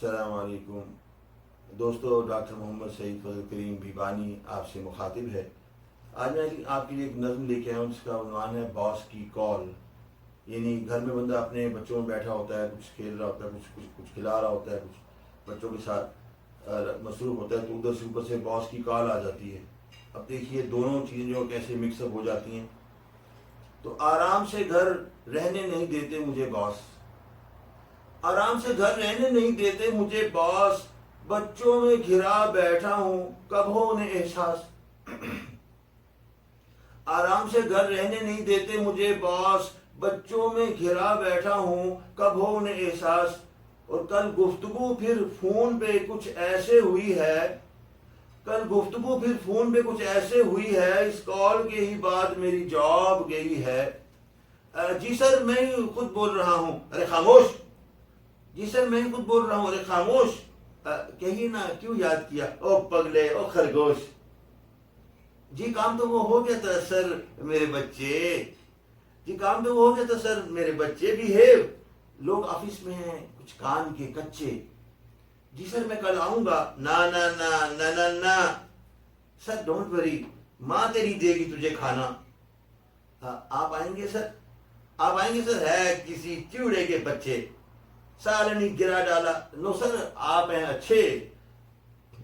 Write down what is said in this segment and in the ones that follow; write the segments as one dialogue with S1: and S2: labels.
S1: अस्सलाम वालेकुम दोस्तों। डॉक्टर मोहम्मद सईद फजल करीम भिवानी आपसे मुखातिब है। आज मैं आपके लिए एक नज़्म लेके आया हूँ जिसका उन्वान है बॉस की कॉल। यानी घर में बंदा अपने बच्चों में बैठा होता है, कुछ खेल रहा होता है, कुछ खिला रहा होता है, कुछ बच्चों के साथ मसरूफ़ होता है, तो उधर से ऊपर से बॉस की कॉल आ जाती है। अब देखिए दोनों चीज़ें जो कैसे मिक्सअप हो जाती हैं। तो आराम से घर रहने नहीं देते मुझे बॉस, आराम से घर रहने नहीं देते मुझे बॉस, बच्चों में घिरा बैठा हूं कब हो उन्हें एहसास। आराम से घर रहने नहीं देते मुझे बॉस, बच्चों में घिरा बैठा हूं कब हो उन्हें एहसास। और कल गुफ्तगू फिर फोन पे कुछ ऐसे हुई है, कल गुफ्तगू फिर फोन पे कुछ ऐसे हुई है, इस कॉल के ही बाद मेरी जॉब गई है। जी सर मैं ही खुद बोल रहा हूं। अरे खामोश। जी सर मैं खुद बोल रहा हूँ। अरे खामोश। कही ना क्यों याद किया ओ पगले ओ खरगोश। जी काम तो वो हो गया था सर मेरे बच्चे, जी काम तो वो हो गया था सर मेरे बच्चे। बिहेव, लोग ऑफिस में हैं कुछ कान के कच्चे। जी सर मैं कल आऊंगा। ना ना ना ना ना ना सर डोंट वरी, माँ तेरी देगी तुझे खाना। आप आएंगे सर, आप आएंगे सर। है किसी चूड़े के बच्चे, साले ने गिरा डाला। नो सर आप हैं अच्छे,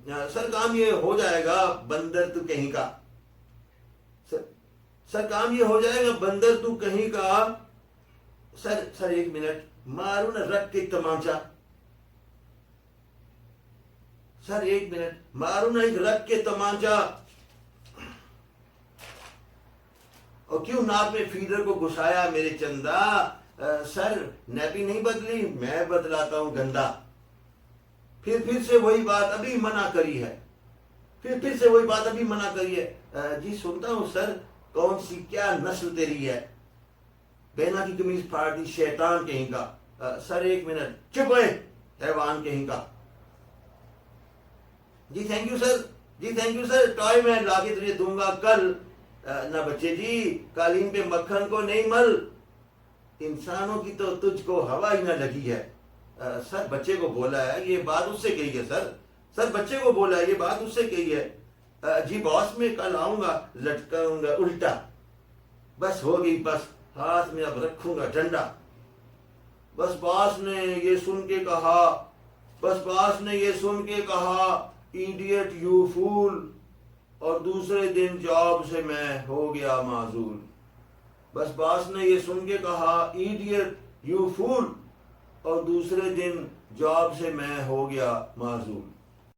S1: सर काम ये हो जाएगा बंदर तू कहीं का। सर सर काम ये हो जाएगा बंदर तू कहीं का। सर एक मिनट मारू ना रख के तमाचा। सर एक मिनट मारू ना एक रख के तमाचा। और क्यों नाक में फीडर को घुसाया मेरे चंदा। सर नैपी नहीं बदली मैं बदलाता हूं गंदा। फिर से वही बात अभी मना करी है, फिर से वही बात अभी मना करी है। जी सुनता हूं सर, कौन सी क्या नस्ल तेरी है, बेना की कमीज फाड़ दी शैतान कहीं का। सर एक मिनट चुप है हैवान कहीं का। जी थैंक यू सर, जी थैंक यू सर, टॉय मैं लाके तुझे दूंगा कल। ना बच्चे जी कालीन पे मक्खन को नहीं मल, इंसानों की तो तुझको हवा ही ना लगी है। सर बच्चे को बोला है ये बात उससे कही है सर, सर बच्चे को बोला है ये बात उससे कही है। जी बॉस में कल आऊंगा लटकाऊंगा उल्टा। बस हो गई बस, हाथ में अब रखूंगा डंडा। बस बॉस ने ये सुन के कहा, बस बॉस ने ये सुन के कहा इडियट यू फूल, और दूसरे दिन जॉब से मैं हो गया माजूल। बस बॉस ने ये सुन के कहा इडियट यू फूल, और दूसरे दिन जॉब से मैं हो गया माजूल।